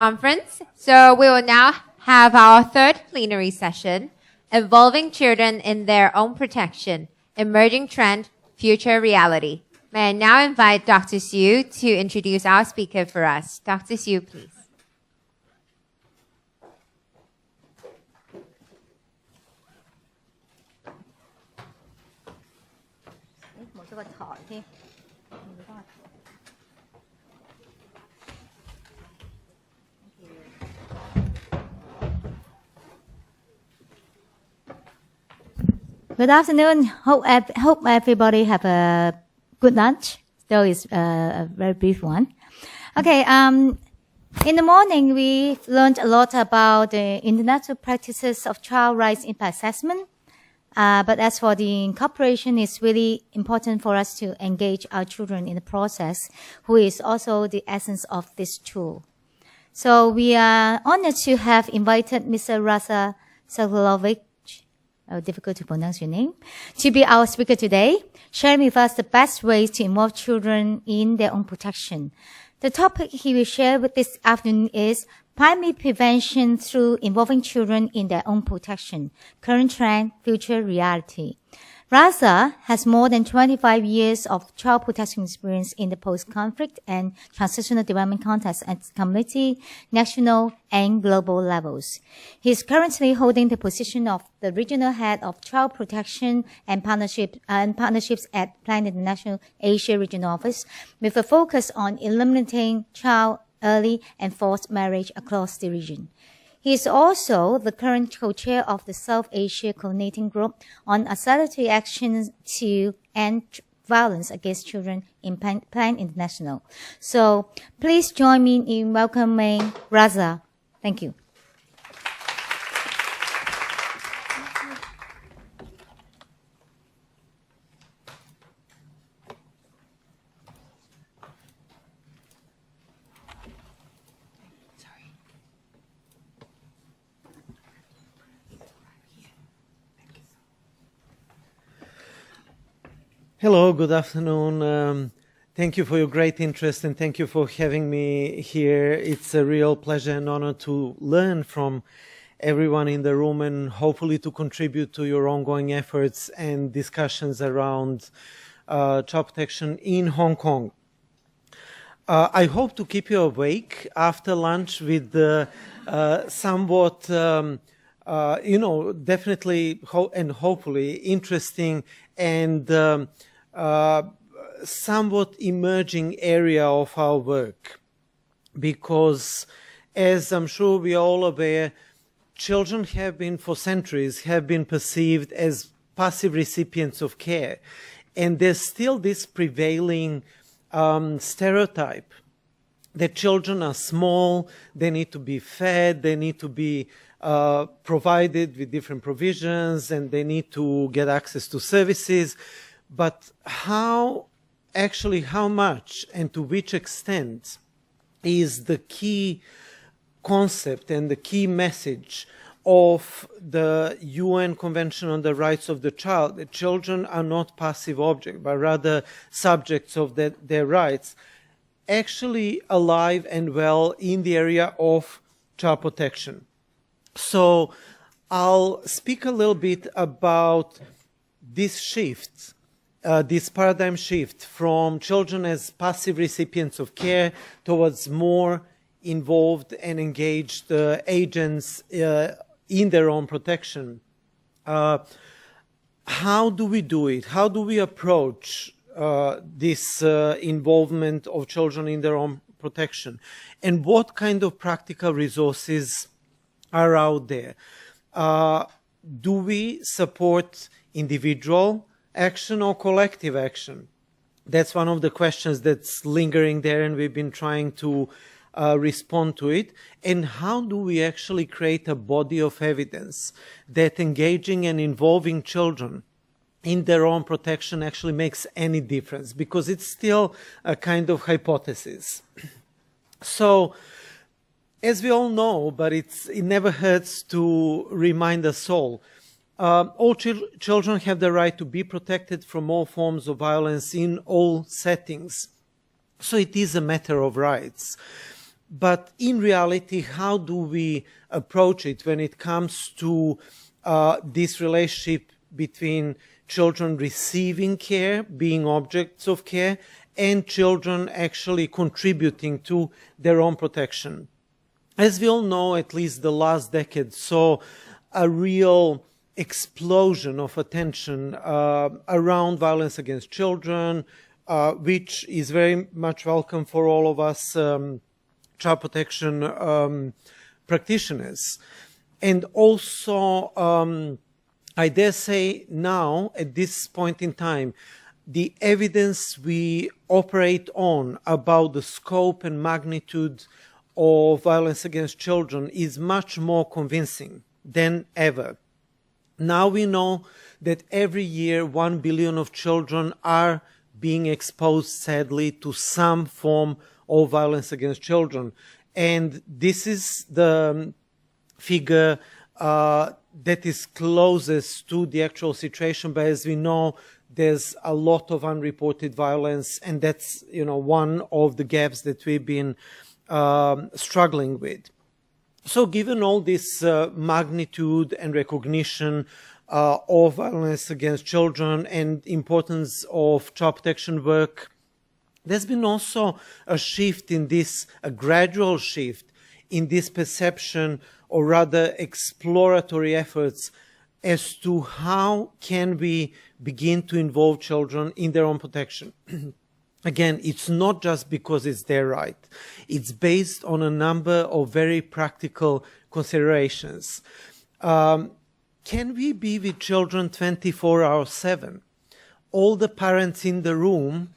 Conference. So we will now have our third plenary session, Involving Children in Their Own Protection, Emerging Trend, Future Reality. May I now invite Dr. Xu to introduce our speaker for us. Dr. Xu, please. Good afternoon. Hope everybody have a good lunch. Though it's a very brief one. Okay. In the morning we learned a lot about the international practices of child rights impact assessment. But as for the incorporation, it's really important for us to engage our children in the process, who is also the essence of this tool. So we are honored to have invited Mr. Raza Sagalovic, difficult to pronounce your name, to be our speaker today, sharing with us the best ways to involve children in their own protection. The topic he will share with this afternoon is primary prevention through involving children in their own protection, current trend, future reality. Raza has more than 25 years of child protection experience in the post-conflict and transitional development context at community, national, and global levels. He is currently holding the position of the regional head of child protection and partnerships at Plenary International Asia Regional Office, with a focus on eliminating child early and forced marriage across the region. He is also the current co-chair of the South Asia Coordinating Group on accelerated actions to end violence against children in Plan International. So please join me in welcoming Raza. Thank you. Hello, good afternoon. Thank you for your great interest and thank you for having me here. It's a real pleasure and honor to learn from everyone in the room and hopefully to contribute to your ongoing efforts and discussions around child protection in Hong Kong. I hope to keep you awake after lunch with somewhat definitely and hopefully interesting and somewhat emerging area of our work, because as I'm sure we are all aware, children have been for centuries perceived as passive recipients of care, and there's still this prevailing stereotype that children are small, they need to be fed, they need to be provided with different provisions, and they need to get access to services. But how much and to which extent is the key concept and the key message of the UN Convention on the Rights of the Child, that children are not passive objects, but rather subjects of their rights, actually alive and well in the area of child protection. So I'll speak a little bit about this shift, this paradigm shift from children as passive recipients of care towards more involved and engaged agents in their own protection. How do we do it? How do we approach this involvement of children in their own protection? And what kind of practical resources are out there? Do we support individual action or collective action? That's one of the questions that's lingering there, and we've been trying to respond to it. And how do we actually create a body of evidence that engaging and involving children in their own protection actually makes any difference? Because it's still a kind of hypothesis. So, as we all know, but it never hurts to remind us all children have the right to be protected from all forms of violence in all settings. So it is a matter of rights. But in reality, how do we approach it when it comes to this relationship between children receiving care, being objects of care, and children actually contributing to their own protection? As we all know, at least the last decade saw a real explosion of attention around violence against children, which is very much welcome for all of us child protection practitioners. And also, I dare say now, at this point in time, the evidence we operate on about the scope and magnitude of violence against children is much more convincing than ever. Now we know that every year 1 billion of children are being exposed, sadly, to some form of violence against children. And this is the figure that is closest to the actual situation, but as we know, there's a lot of unreported violence, and that's, you know, one of the gaps that we've been struggling with. So given all this magnitude and recognition of violence against children and importance of child protection work, there's been also a shift in this, a gradual shift in this perception, or rather exploratory efforts as to how can we begin to involve children in their own protection. Again, it's not just because it's their right. It's based on a number of very practical considerations. Can we be with children 24 hours 7? All the parents in the room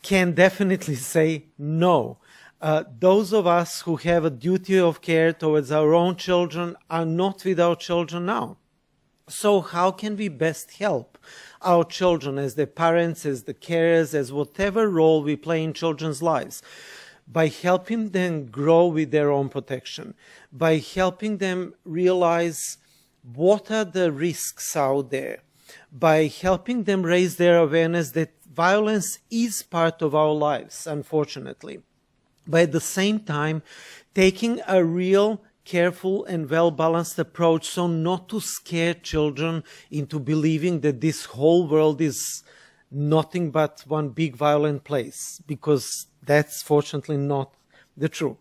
can definitely say no. Those of us who have a duty of care towards our own children are not with our children now. So how can we best help our children as their parents, as the carers, as whatever role we play in children's lives? By helping them grow with their own protection, by helping them realize what are the risks out there, by helping them raise their awareness that violence is part of our lives, unfortunately. But at the same time, taking a real, careful and well-balanced approach so not to scare children into believing that this whole world is nothing but one big violent place, because that's fortunately not the truth.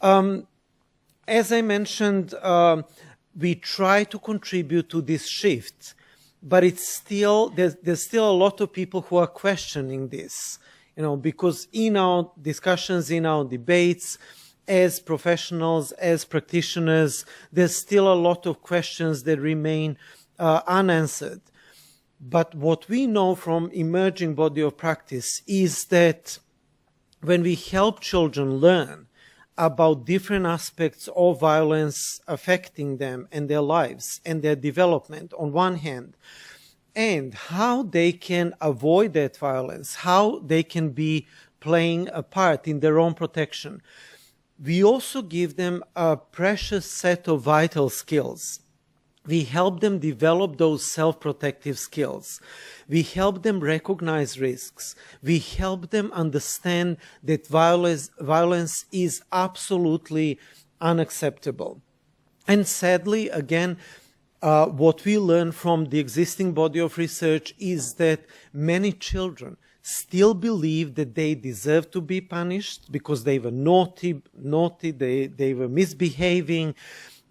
As I mentioned, we try to contribute to this shift, but it's still, there's still a lot of people who are questioning this, you know, because in our discussions, in our debates, as professionals, as practitioners, there's still a lot of questions that remain unanswered. But what we know from emerging body of practice is that when we help children learn about different aspects of violence affecting them and their lives and their development on one hand, and how they can avoid that violence, how they can be playing a part in their own protection, we also give them a precious set of vital skills. We help them develop those self-protective skills. We help them recognize risks. We help them understand that violence is absolutely unacceptable. And sadly, again, what we learn from the existing body of research is that many children still believe that they deserve to be punished because they were naughty, they were misbehaving,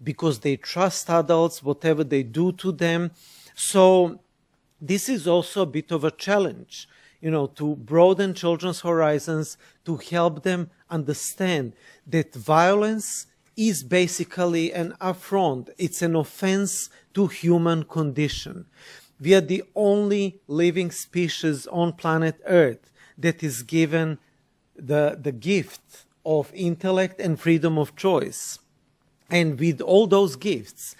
because they trust adults, whatever they do to them. So this is also a bit of a challenge, you know, to broaden children's horizons, to help them understand that violence is basically an affront. It's an offense to human condition. We are the only living species on planet Earth that is given the gift of intellect and freedom of choice. And with all those gifts,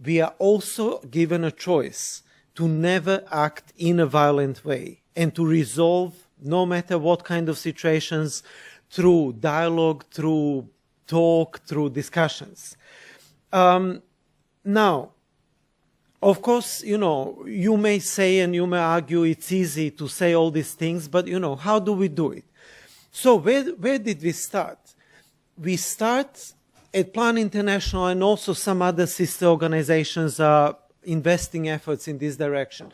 we are also given a choice to never act in a violent way and to resolve, no matter what kind of situations, through dialogue, through talk, through discussions. Now, of course, you know, you may say and you may argue it's easy to say all these things, but, you know, how do we do it? So where did we start? we start at Plan International, and also some other sister organizations are investing efforts in this direction.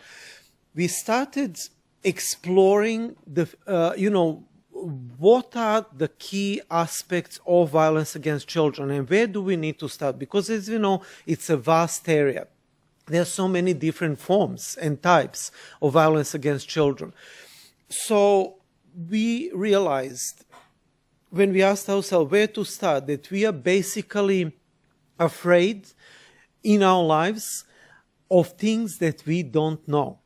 We started exploring what are the key aspects of violence against children, and where do we need to start? Because, as you know, it's a vast area. There are so many different forms and types of violence against children. So we realized, when we asked ourselves where to start, that we are basically afraid in our lives of things that we don't know.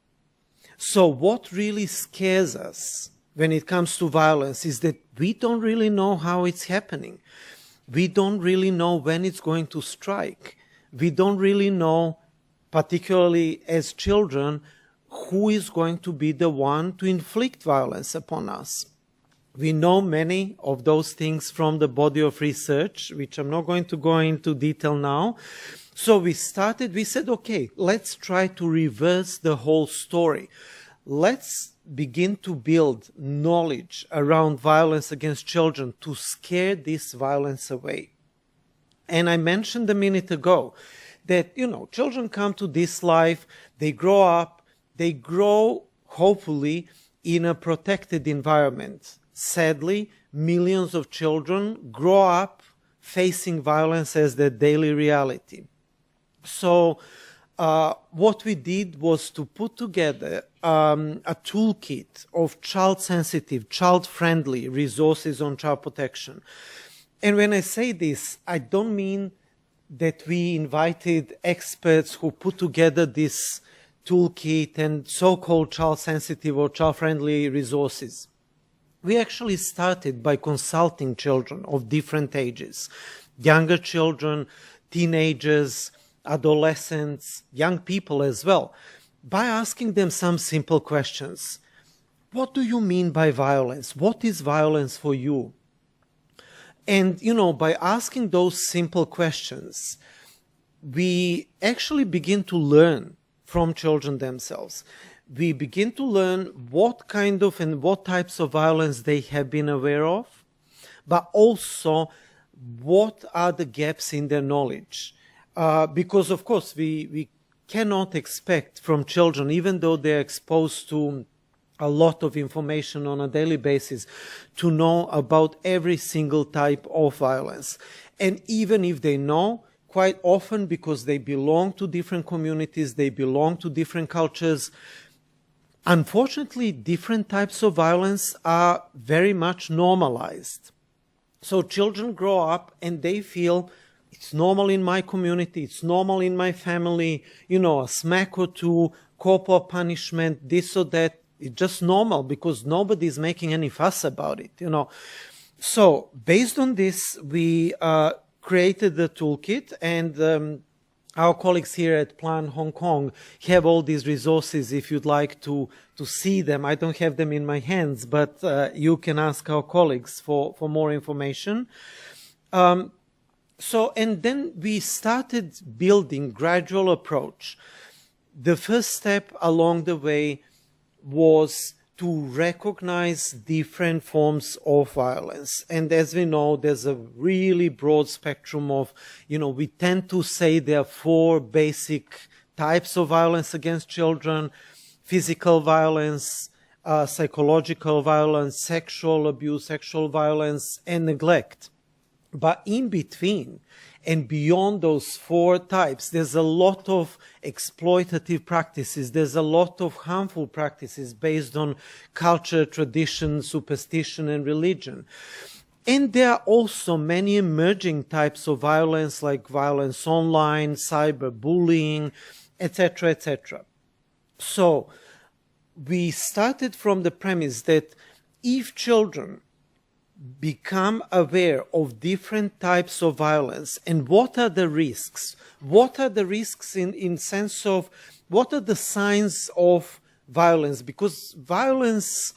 So what really scares us when it comes to violence is that we don't really know how it's happening. We don't really know when it's going to strike. We don't really know, particularly as children, who is going to be the one to inflict violence upon us. We know many of those things from the body of research, which I'm not going to go into detail now. So we said, okay, let's try to reverse the whole story. Let's begin to build knowledge around violence against children to scare this violence away. And I mentioned a minute ago that, children come to this life, they grow up, they grow, hopefully, in a protected environment. Sadly, millions of children grow up facing violence as their daily reality. So what we did was to put together a toolkit of child-sensitive, child-friendly resources on child protection. And when I say this, I don't mean that we invited experts who put together this toolkit and so-called child-sensitive or child-friendly resources. We actually started by consulting children of different ages, younger children, teenagers, adolescents, young people as well, by asking them some simple questions. What do you mean by violence? What is violence for you? And, by asking those simple questions, we actually begin to learn from children themselves. We begin to learn what kind of and what types of violence they have been aware of, but also what are the gaps in their knowledge. Because, of course, we cannot expect from children, even though they're exposed to a lot of information on a daily basis, to know about every single type of violence. And even if they know, quite often, because they belong to different communities, they belong to different cultures, unfortunately, different types of violence are very much normalized. So children grow up and they feel it's normal in my community, it's normal in my family, a smack or two, corporal punishment, this or that. It's just normal because nobody's making any fuss about it, So based on this, we created the toolkit, and our colleagues here at Plan Hong Kong have all these resources if you'd like to see them. I don't have them in my hands, but you can ask our colleagues for more information. And then we started building gradual approach. The first step along the way was to recognize different forms of violence. And as we know, there's a really broad spectrum of, we tend to say there are 4 basic types of violence against children: physical violence, psychological violence, sexual abuse, sexual violence, and neglect. But in between and beyond those 4 types, there's a lot of exploitative practices. There's a lot of harmful practices based on culture, tradition, superstition, and religion. And there are also many emerging types of violence, like violence online, cyberbullying, etc., etc. So we started from the premise that if children become aware of different types of violence and what are the risks? What are the risks in sense of what are the signs of violence? Because violence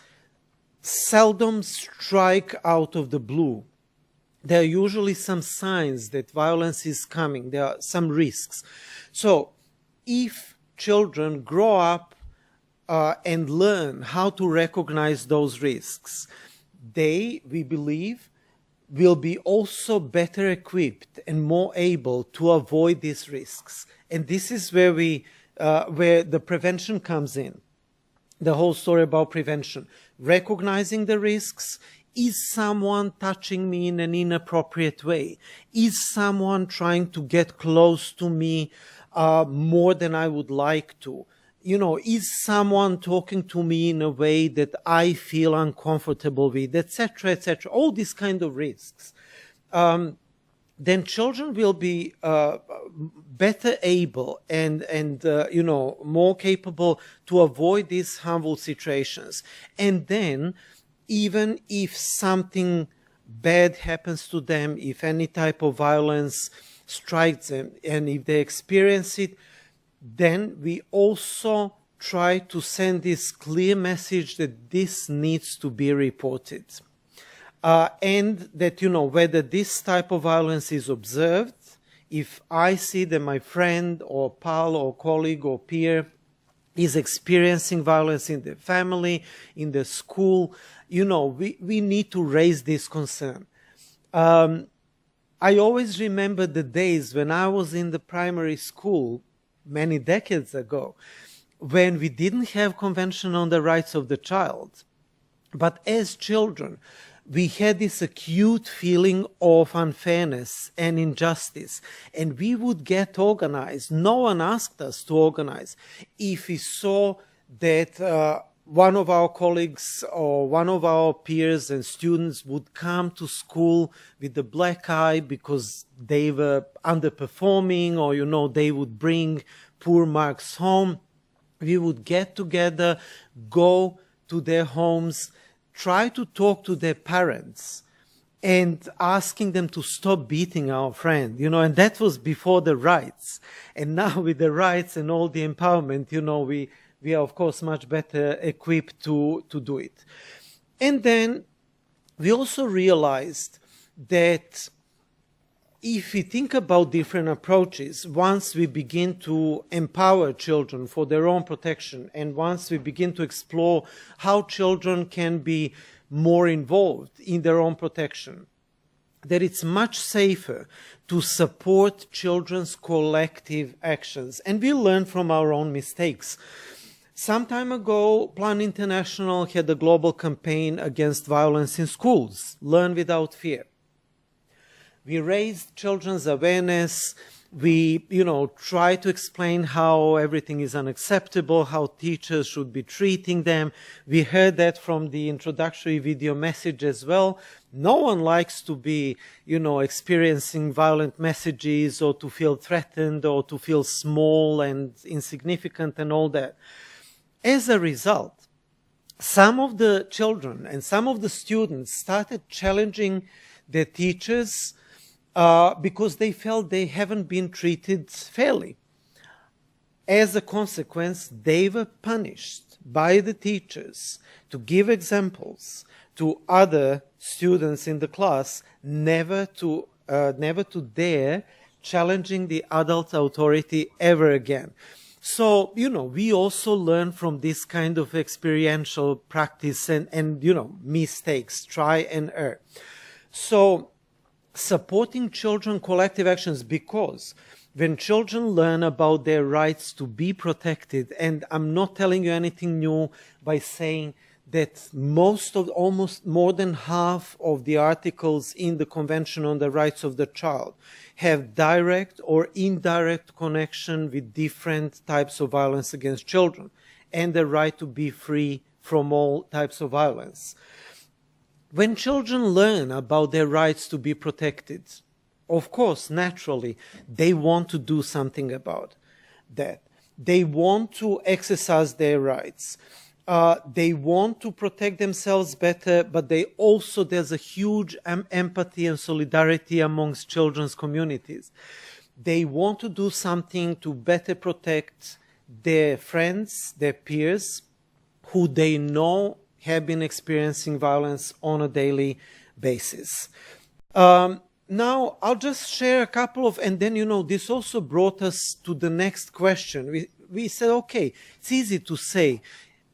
seldom strikes out of the blue. There are usually some signs that violence is coming. There are some risks. So if children grow up and learn how to recognize those risks, we believe, will be also better equipped and more able to avoid these risks. And this is where where the prevention comes in. The whole story about prevention. Recognizing the risks. Is someone touching me in an inappropriate way? Is someone trying to get close to me more than I would like to? You know, is someone talking to me in a way that I feel uncomfortable with, etc., etc., all these kind of risks. Then children will be better able and you know, more capable to avoid these harmful situations. And then, even if something bad happens to them, if any type of violence strikes them, and if they experience it, then we also try to send this clear message that this needs to be reported. And that, you know, whether this type of violence is observed, if I see that my friend or pal or colleague or peer is experiencing violence in the family, in the school, you know, we need to raise this concern. I always remember the days when I was in the primary school, many decades ago, when we didn't have Convention on the Rights of the Child. But as children, we had this acute feeling of unfairness and injustice, and we would get organized. No one asked us to organize. If we saw that one of our colleagues or one of our peers and students would come to school with a black eye because they were underperforming, or, you know, they would bring poor marks home, we would get together, go to their homes, try to talk to their parents and asking them to stop beating our friend, you know, and that was before the rights. And now with the rights and all the empowerment, you know, we are of course much better equipped to do it. And then we also realized that if we think about different approaches, once we begin to empower children for their own protection, and once we begin to explore how children can be more involved in their own protection, that it's much safer to support children's collective actions. And we learn from our own mistakes. Some time ago, Plan International had a global campaign against violence in schools, Learn Without Fear. We raised children's awareness. We, you know, try to explain how everything is unacceptable, how teachers should be treating them. We heard that from the introductory video message as well. No one likes to be, you know, experiencing violent messages, or to feel threatened, or to feel small and insignificant and all that. As a result, some of the children and some of the students started challenging their teachers because they felt they haven't been treated fairly. As a consequence, they were punished by the teachers to give examples to other students in the class, never to dare challenging the adult authority ever again. So, you know, we also learn from this kind of experiential practice and you know, mistakes, try and err. So, supporting children collective actions, because when children learn about their rights to be protected, and I'm not telling you anything new by saying that almost more than half of the articles in the Convention on the Rights of the Child have direct or indirect connection with different types of violence against children and the right to be free from all types of violence. When children learn about their rights to be protected, of course, naturally, they want to do something about that. They want to exercise their rights. They want to protect themselves better, but there's a huge empathy and solidarity amongst children's communities. They want to do something to better protect their friends, their peers, who they know have been experiencing violence on a daily basis. Now, I'll just share a couple of, and then, you know, this also brought us to the next question. We said, okay, it's easy to say,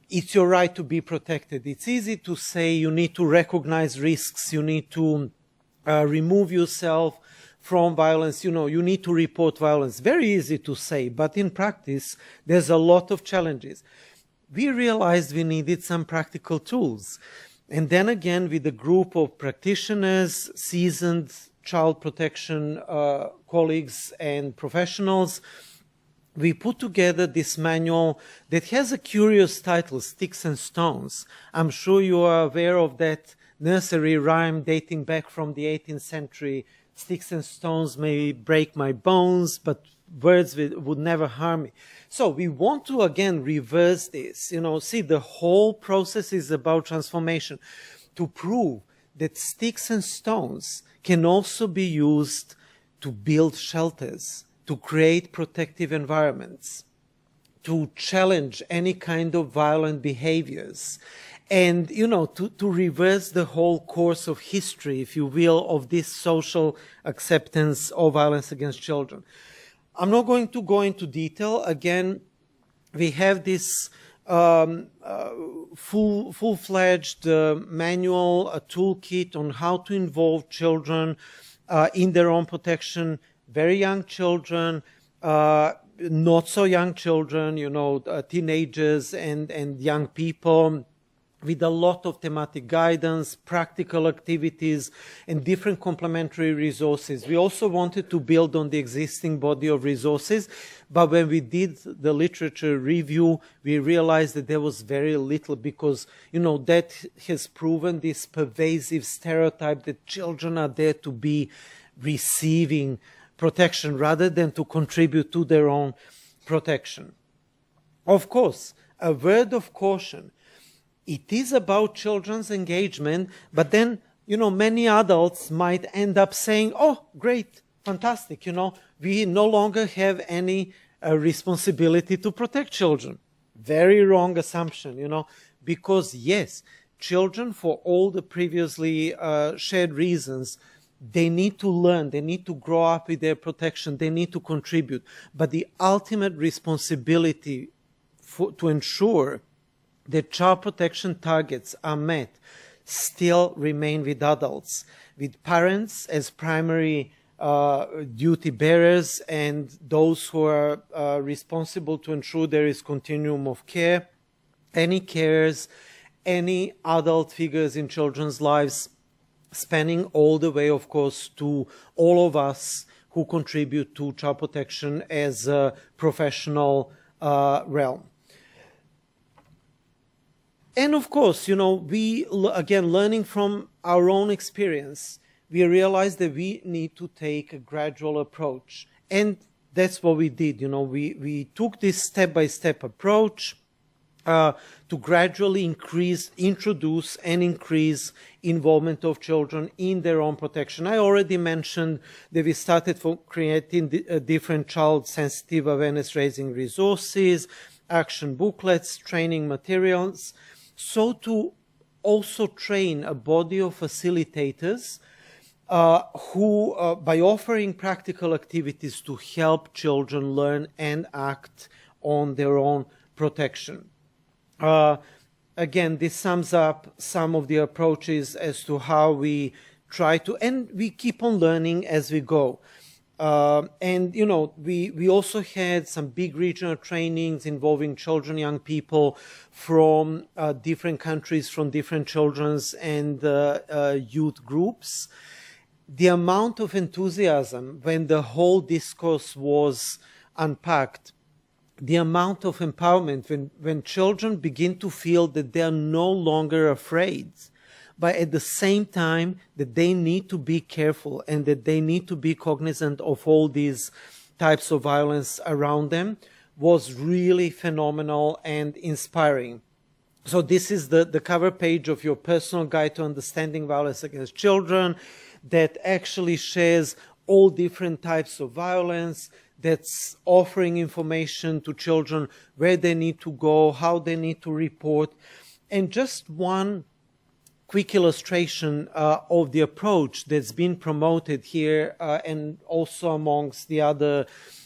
it's your right to be protected. It's easy to say you need to recognize risks, you need to remove yourself from violence. You know, you need to report violence. Very easy to say, but in practice, there's a lot of challenges. We realized we needed some practical tools. And then again, with a group of practitioners, seasoned child protection colleagues and professionals, we put together this manual that has a curious title, Sticks and Stones. I'm sure you are aware of that nursery rhyme dating back from the 18th century. Sticks and stones may break my bones, but words would never harm me. So we want to, again, reverse this. You know, see, the whole process is about transformation to prove that sticks and stones can also be used to build shelters, to create protective environments, to challenge any kind of violent behaviors, and, you know, to reverse the whole course of history, if you will, of this social acceptance of violence against children. I'm not going to go into detail. Again, we have this full-fledged manual, a toolkit on how to involve children in their own protection, very young children, not so young children, you know, teenagers and young people, with a lot of thematic guidance, practical activities, and different complementary resources. We also wanted to build on the existing body of resources, but when we did the literature review, we realized that there was very little because, you know, that has proven this pervasive stereotype that children are there to be receiving protection rather than to contribute to their own protection. Of course, a word of caution. It is about children's engagement, but then, you know, many adults might end up saying, oh, great, fantastic, you know, we no longer have any responsibility to protect children. Very wrong assumption, you know, because yes, children, for all the previously shared reasons, they need to learn, they need to grow up with their protection, they need to contribute. But the ultimate responsibility to ensure that child protection targets are met still remain with adults, with parents as primary duty bearers and those who are responsible to ensure there is continuum of care, any carers, any adult figures in children's lives, spanning all the way, of course, to all of us who contribute to child protection as a professional realm. And of course, you know, we, again, learning from our own experience, we realized that we need to take a gradual approach. And that's what we did. You know, we took this step-by-step approach to gradually introduce and increase involvement of children in their own protection. I already mentioned that we started for creating different child-sensitive awareness-raising resources, action booklets, training materials, so to also train a body of facilitators who, by offering practical activities to help children learn and act on their own protection. Again, this sums up some of the approaches as to how we try to, and we keep on learning as we go. And, you know, we also had some big regional trainings involving children, young people from different countries, from different children's and youth groups. The amount of enthusiasm when the whole discourse was unpacked, the amount of empowerment when children begin to feel that they are no longer afraid, but at the same time that they need to be careful and that they need to be cognizant of all these types of violence around them, was really phenomenal and inspiring. So this is the cover page of your personal guide to understanding violence against children that actually shares all different types of violence, that's offering information to children where they need to go, how they need to report. And just one quick illustration of the approach that's been promoted here and also amongst the other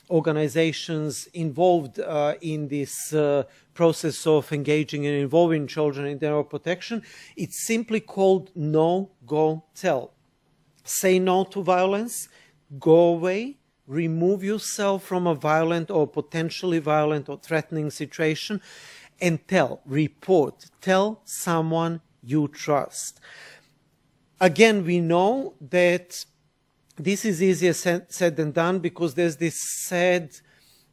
organizations involved in this process of engaging and involving children in their own protection. It's simply called Know, Go, Tell. say no to violence, go away, remove yourself from a violent or potentially violent or threatening situation, and tell someone you trust. Again, we know that this is easier said than done, because there's this sad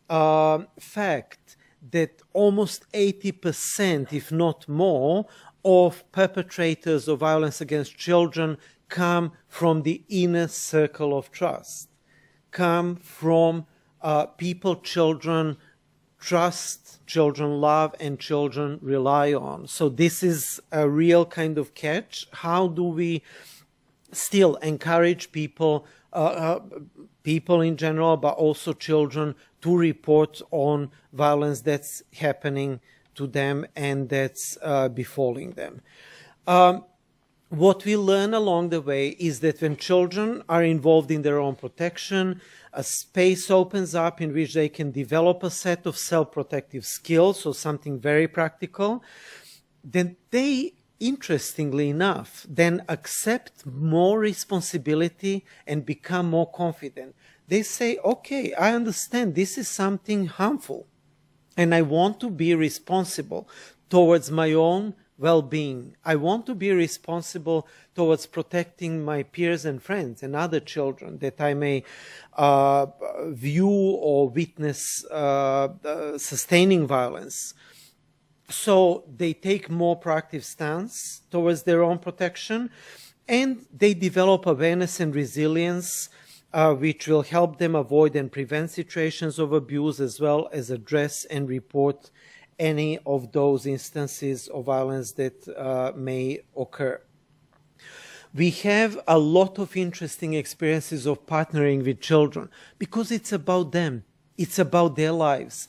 fact that almost 80%, if not more, of perpetrators of violence against children come from the inner circle of trust, come from people children trust, children love, and children rely on. So this is a real kind of catch. How do we still encourage people, people in general, but also children, to report on violence that's happening to them and that's befalling them? What we learn along the way is that when children are involved in their own protection, a space opens up in which they can develop a set of self-protective skills, so something very practical. Then they, interestingly enough, then accept more responsibility and become more confident. They say, okay, I understand this is something harmful, and I want to be responsible towards my own well-being. I want to be responsible towards protecting my peers and friends and other children that I may view or witness sustaining violence. So they take more proactive stance towards their own protection, and they develop awareness and resilience, which will help them avoid and prevent situations of abuse, as well as address and report any of those instances of violence that may occur. We have a lot of interesting experiences of partnering with children, because it's about them. It's about their lives.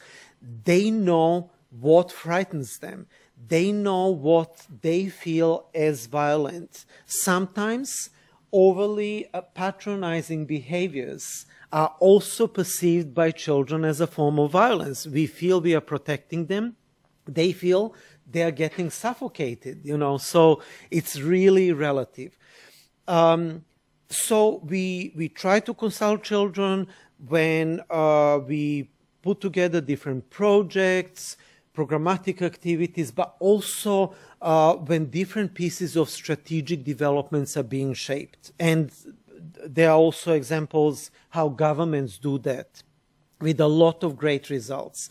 They know what frightens them. They know what they feel as violent. Sometimes overly patronizing behaviors are also perceived by children as a form of violence. We feel we are protecting them. They feel they are getting suffocated, so it's really relative. So we try to consult children when we put together different projects, programmatic activities, but also when different pieces of strategic developments are being shaped. And there are also examples how governments do that with a lot of great results.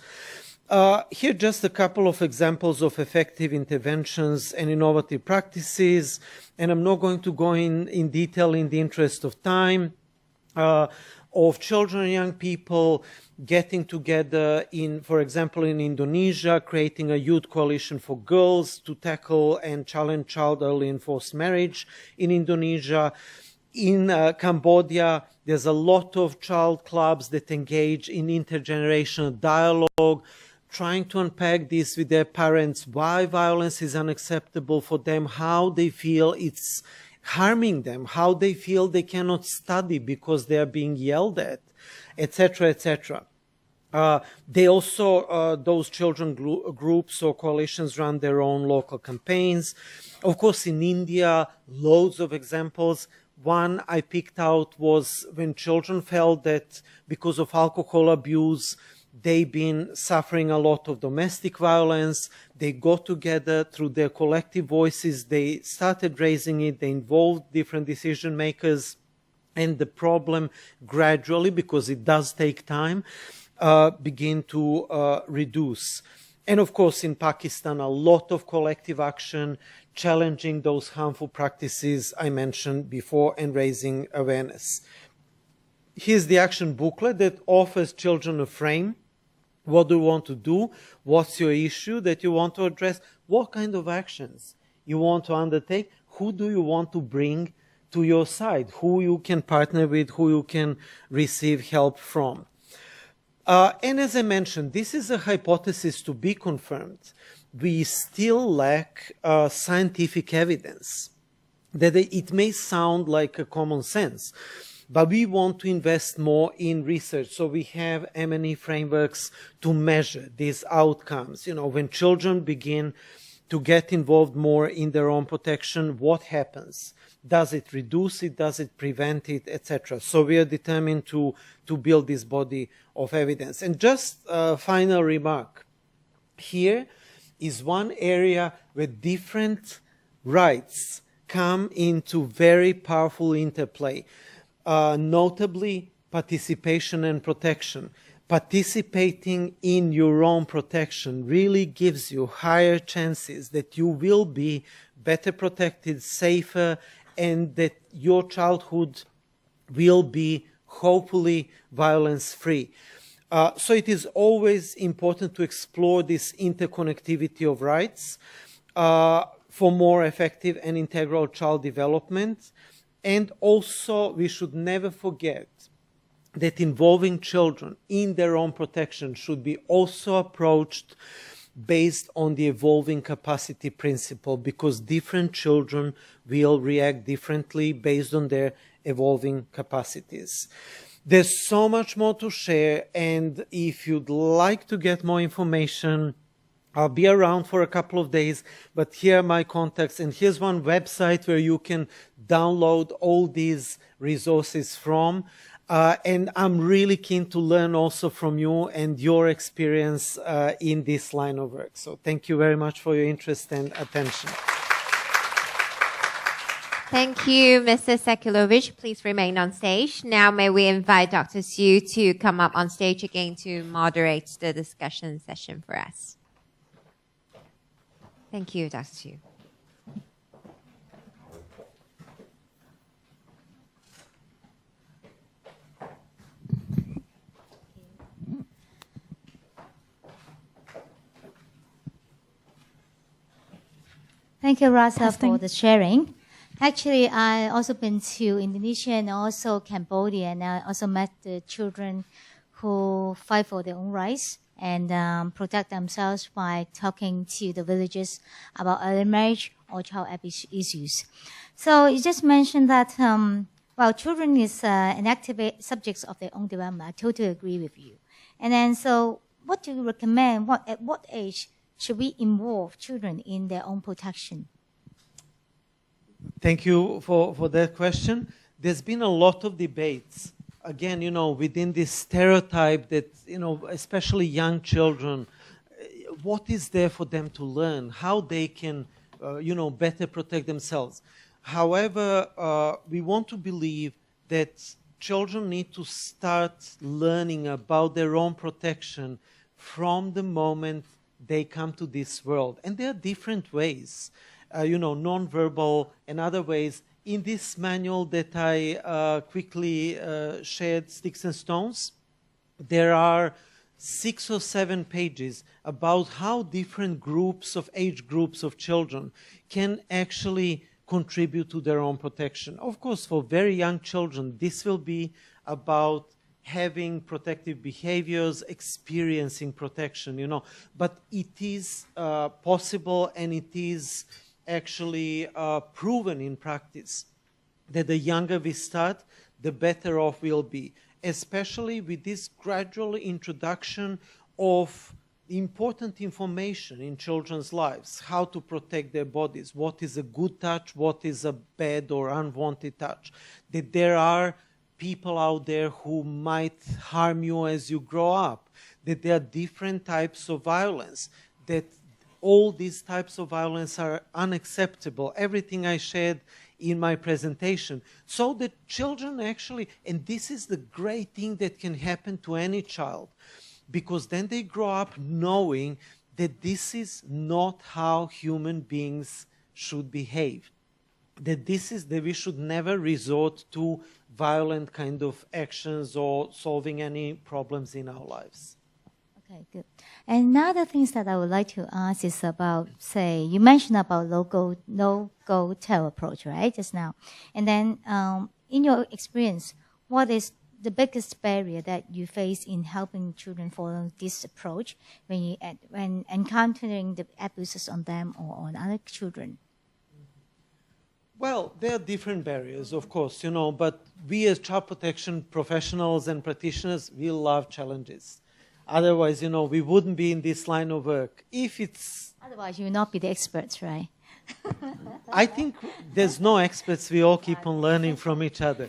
Here just a couple of examples of effective interventions and innovative practices, and I'm not going to go in detail in the interest of time, of children and young people getting together in, for example, in Indonesia, creating a youth coalition for girls to tackle and challenge child early and forced marriage in Indonesia. In Cambodia, there's a lot of child clubs that engage in intergenerational dialogue, trying to unpack this with their parents, why violence is unacceptable for them, how they feel it's harming them, how they feel they cannot study because they are being yelled at, etc., etc. They also, those children groups or coalitions run their own local campaigns. Of course, in India, loads of examples. One I picked out was when children felt that because of alcohol abuse, they've been suffering a lot of domestic violence. They got together through their collective voices. They started raising it. They involved different decision makers. And the problem gradually, because it does take time, begin to reduce. And of course, in Pakistan, a lot of collective action challenging those harmful practices I mentioned before and raising awareness. Here's the action booklet that offers children a frame. What do you want to do? What's your issue that you want to address? What kind of actions you want to undertake? Who do you want to bring to your side? Who you can partner with? Who you can receive help from? And as I mentioned, this is a hypothesis to be confirmed. We still lack scientific evidence that it may sound like a common sense, but we want to invest more in research. So we have M&E frameworks to measure these outcomes. When children begin to get involved more in their own protection, what happens? Does it reduce it? Does it prevent it, etc.? So we are determined to build this body of evidence. And just a final remark. Here is one area where different rights come into very powerful interplay, notably participation and protection. Participating in your own protection really gives you higher chances that you will be better protected, safer, and that your childhood will be hopefully violence-free. So it is always important to explore this interconnectivity of rights for more effective and integral child development. And also, we should never forget that involving children in their own protection should be also approached based on the evolving capacity principle, because different children will react differently based on their evolving capacities. There's so much more to share, and if you'd like to get more information, I'll be around for a couple of days, but here are my contacts, and here's one website where you can download all these resources from. And I'm really keen to learn also from you and your experience in this line of work. So thank you very much for your interest and attention. Thank you, Mr. Sekulovic. Please remain on stage. Now may we invite Dr. Su to come up on stage again to moderate the discussion session for us. Thank you, Dr. Su. Thank you, Rasa, for the sharing. Actually, I also been to Indonesia and also Cambodia, and I also met the children who fight for their own rights and protect themselves by talking to the villagers about early marriage or child abuse issues. So you just mentioned that while children is an active subjects of their own development, I totally agree with you. And then, so what do you recommend? At what age should we involve children in their own protection? Thank you for that question. There's been a lot of debates, again, you know, within this stereotype that, you know, especially young children, what is there for them to learn, how they can, you know, better protect themselves. However, we want to believe that children need to start learning about their own protection from the moment they come to this world. And there are different ways, you know, non-verbal and other ways. In this manual that I quickly shared, Sticks and Stones, there are 6 or 7 pages about how different groups of age groups of children can actually contribute to their own protection. Of course, for very young children, this will be about having protective behaviors, experiencing protection, you know. But it is possible, and it is actually proven in practice that the younger we start, the better off we'll be, especially with this gradual introduction of important information in children's lives, how to protect their bodies, what is a good touch, what is a bad or unwanted touch, that there are people out there who might harm you as you grow up, that there are different types of violence, that all these types of violence are unacceptable, everything I shared in my presentation, so that children actually, and this is the great thing that can happen to any child, because then they grow up knowing that this is not how human beings should behave, that this is that we should never resort to violent kind of actions or solving any problems in our lives. Okay, good. And another things that I would like to ask is about, say, you mentioned about no-go-tell approach, right, just now. And then in your experience, what is the biggest barrier that you face in helping children follow this approach when encountering the abuses on them or on other children? Well, there are different barriers, of course, you know, but we as child protection professionals and practitioners, we love challenges. Otherwise, you know, we wouldn't be in this line of work. If it's... Otherwise, you will not be the experts, right? I think there's no experts. We all keep on learning from each other.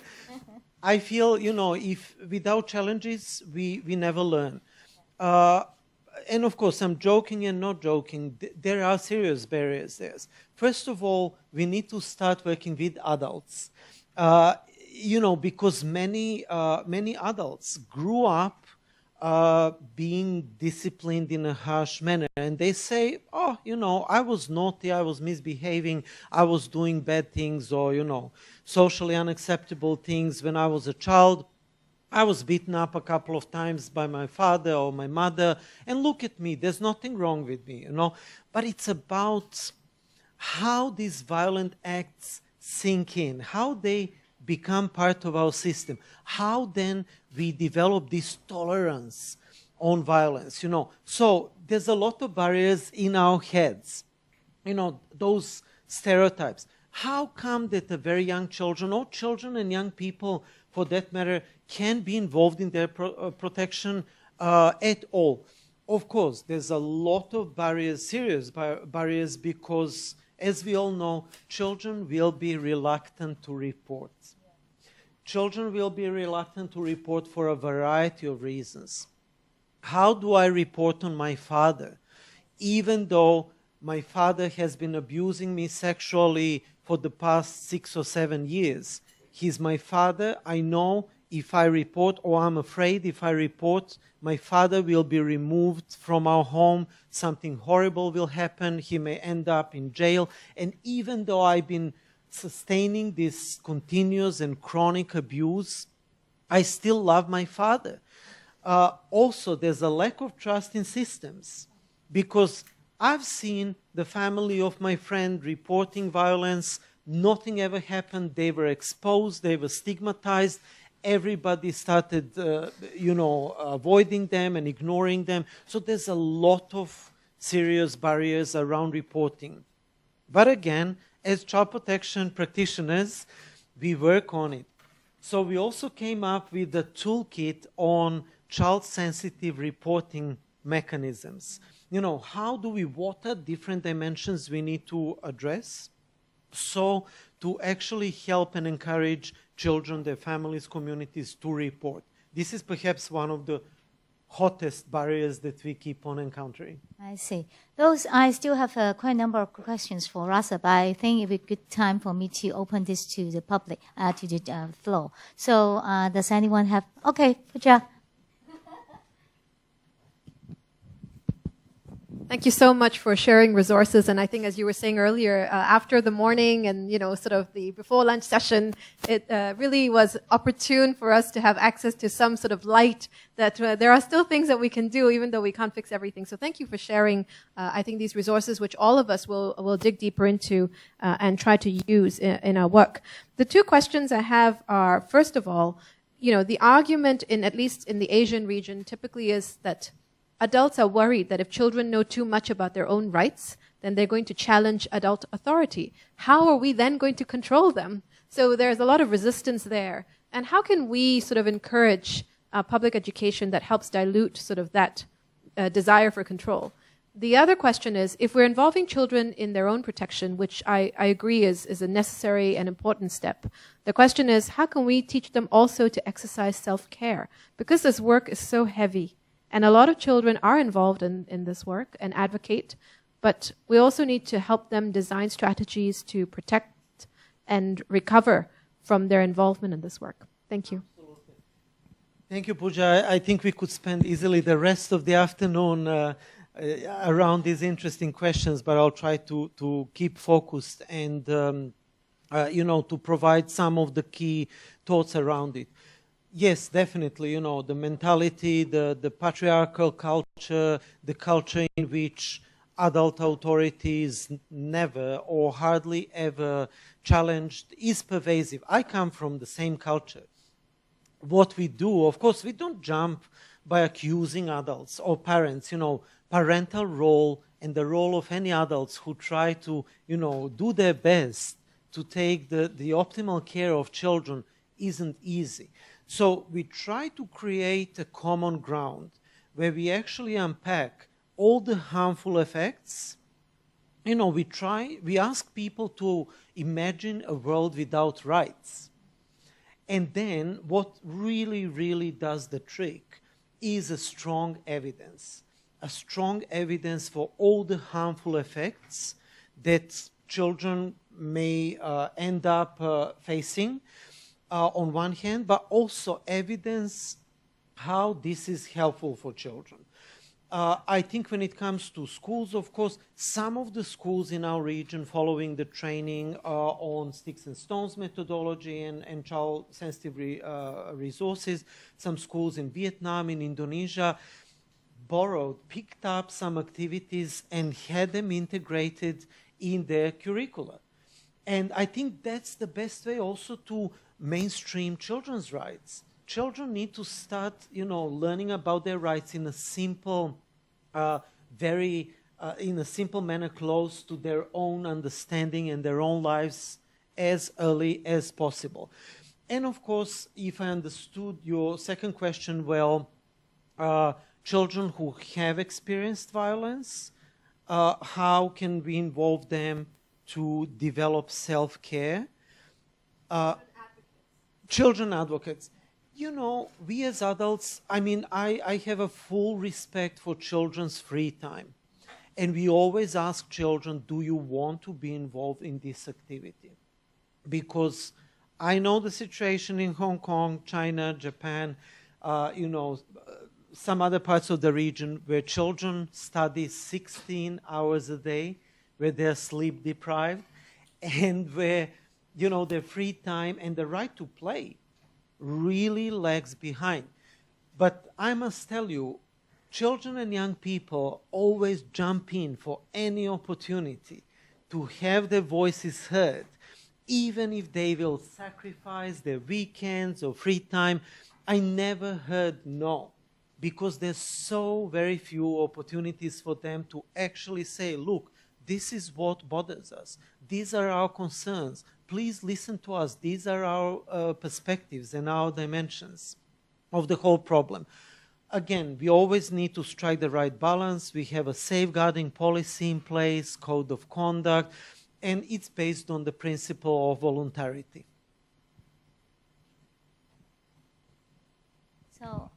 I feel, if without challenges, we never learn. And of course, I'm joking and not joking. There are serious barriers there. First of all, we need to start working with adults. Because many adults grew up being disciplined in a harsh manner. And they say, oh, I was naughty, I was misbehaving, I was doing bad things or, socially unacceptable things when I was a child. I was beaten up a couple of times by my father or my mother. And look at me, there's nothing wrong with me, But it's about how these violent acts sink in, how they become part of our system, how then we develop this tolerance on violence, So there's a lot of barriers in our heads, those stereotypes. How come that the very young children, or children and young people for that matter, can be involved in their protection at all? Of course, there's a lot of barriers, serious barriers, because as we all know, children will be reluctant to report. Children will be reluctant to report for a variety of reasons. How do I report on my father? Even though my father has been abusing me sexually for the past 6 or 7 years. He's my father. I know if I report, or I'm afraid if I report, my father will be removed from our home. Something horrible will happen. He may end up in jail. And even though I've been sustaining this continuous and chronic abuse, I still love my father. Also, there's a lack of trust in systems, because I've seen the family of my friend reporting violence. Nothing ever happened. They were exposed. They were stigmatized. Everybody started, avoiding them and ignoring them. So there's a lot of serious barriers around reporting. But again, as child protection practitioners, we work on it. So we also came up with a toolkit on child-sensitive reporting mechanisms. How do what are different dimensions we need to address? So to actually help and encourage children, their families, communities to report. This is perhaps one of the hottest barriers that we keep on encountering. I see. I still have quite a number of questions for Rasa, but I think it would be a good time for me to open this to the public, to the floor. So does anyone have? Okay, Pooja. Thank you so much for sharing resources. And I think, as you were saying earlier, after the morning and, sort of the before lunch session, it really was opportune for us to have access to some sort of light that there are still things that we can do, even though we can't fix everything. So thank you for sharing, I think, these resources, which all of us will dig deeper into and try to use in our work. The two questions I have are, first of all, the argument at least in the Asian region typically is that adults are worried that if children know too much about their own rights, then they're going to challenge adult authority. How are we then going to control them? So there's a lot of resistance there. And how can we sort of encourage public education that helps dilute sort of that desire for control? The other question is, if we're involving children in their own protection, which I agree is a necessary and important step, the question is, how can we teach them also to exercise self-care? Because this work is so heavy. And a lot of children are involved in this work and advocate, but we also need to help them design strategies to protect and recover from their involvement in this work. Thank you. Absolutely. Thank you, Pooja. I think we could spend easily the rest of the afternoon around these interesting questions, but I'll try to keep focused and, to provide some of the key thoughts around it. Yes, definitely, the mentality, the patriarchal culture, the culture in which adult authorities never or hardly ever challenged is pervasive. I come from the same culture. What we do, of course, we don't jump by accusing adults or parents, parental role and the role of any adults who try to, do their best to take the optimal care of children isn't easy. So we try to create a common ground where we actually unpack all the harmful effects you know, we ask people to imagine a world without rights. And then what really, really does the trick is a strong evidence for all the harmful effects that children may end up facing on one hand, but also evidence how this is helpful for children. I think when it comes to schools, of course, some of the schools in our region following the training on sticks and stones methodology and child-sensitive resources, some schools in Vietnam, in Indonesia, picked up some activities and had them integrated in their curricula. And I think that's the best way also to mainstream children's rights. Children need to start, you know, learning about their rights in a simple, in a simple manner, close to their own understanding and their own lives as early as possible. And of course, if I understood your second question well, children who have experienced violence, how can we involve them to develop self-care? Children advocates. You know, we as adults, I mean, I have a full respect for children's free time. And we always ask children, do you want to be involved in this activity? Because I know the situation in Hong Kong, China, Japan, you know, some other parts of the region where children study 16 hours a day, where they're sleep deprived, and where, you know, their free time and the right to play really lags behind. But I must tell you, children and young people always jump in for any opportunity to have their voices heard, even if they will sacrifice their weekends or free time. I never heard no, because there's so very few opportunities for them to actually say, look, this is what bothers us. These are our concerns. Please listen to us. These are our perspectives and our dimensions of the whole problem. Again, we always need to strike the right balance. We have a safeguarding policy in place, code of conduct, and it's based on the principle of voluntarity. So,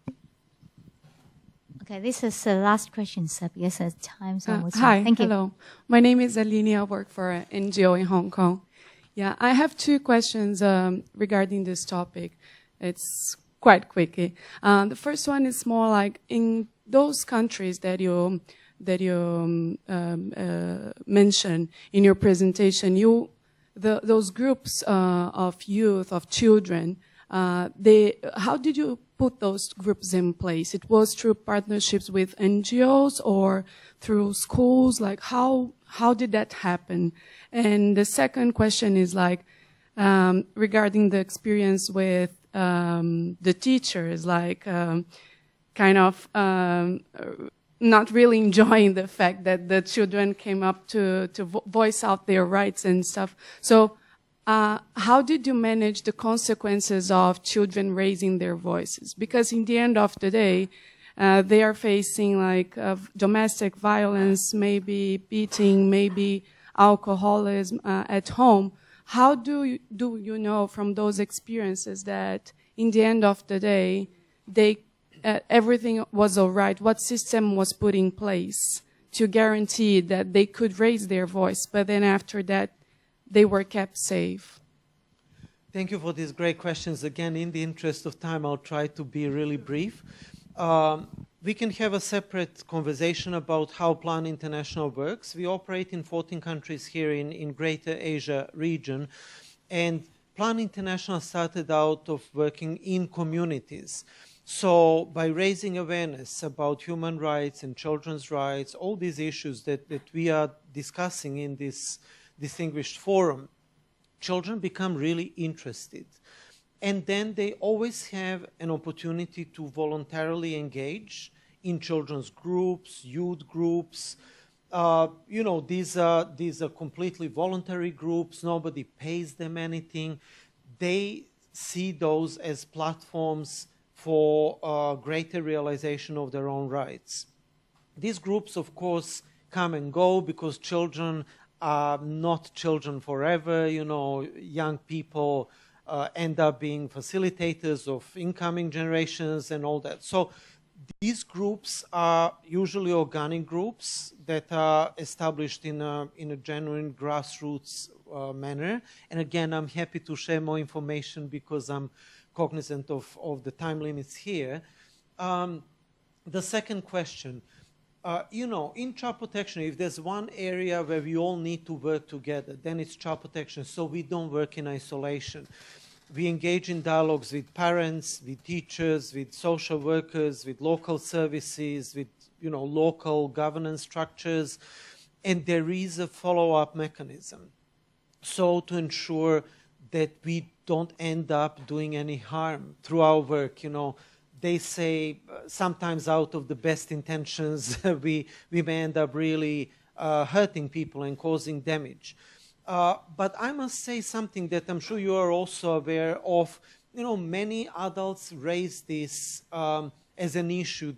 okay, this is the last question, sir, because time's almost up. Hi, Thank you. hello. My name is Aline. I work for an NGO in Hong Kong. Yeah, I have two questions regarding this topic. It's quite quickly. The first one is more like in those countries that you mentioned in your presentation. Those groups of youth, of children, how did you put those groups in place? It was through partnerships with NGOs or through schools? Like how did that happen? And the second question is like regarding the experience with the teachers, like kind of not really enjoying the fact that the children came up to voice out their rights and stuff. So how did you manage the consequences of children raising their voices? Because in the end of the day, they are facing like domestic violence, maybe beating, maybe alcoholism at home. How do you know from those experiences that in the end of the day, everything was all right? What system was put in place to guarantee that they could raise their voice, but then after that, they were kept safe? Thank you for these great questions. Again, in the interest of time, I'll try to be really brief. We can have a separate conversation about how Plan International works. We operate in 14 countries here in Greater Asia region, and Plan International started out of working in communities. So by raising awareness about human rights and children's rights, all these issues that we are discussing in this distinguished forum, children become really interested. And then they always have an opportunity to voluntarily engage in children's groups, youth groups. You know, these are completely voluntary groups. Nobody pays them anything. They see those as platforms for greater realization of their own rights. These groups, of course, come and go because children are not children forever. You know, young people end up being facilitators of incoming generations and all that. So these groups are usually organic groups that are established in a genuine grassroots manner. And again, I'm happy to share more information because I'm cognizant of the time limits here. The second question, you know, in child protection, if there's one area where we all need to work together, then it's child protection, so we don't work in isolation. We engage in dialogues with parents, with teachers, with social workers, with local services, with, you know, local governance structures, and there is a follow-up mechanism. So to ensure that we don't end up doing any harm through our work, you know, they say sometimes out of the best intentions, we may end up really hurting people and causing damage. But I must say something that I'm sure you are also aware of. You know, many adults raise this as an issue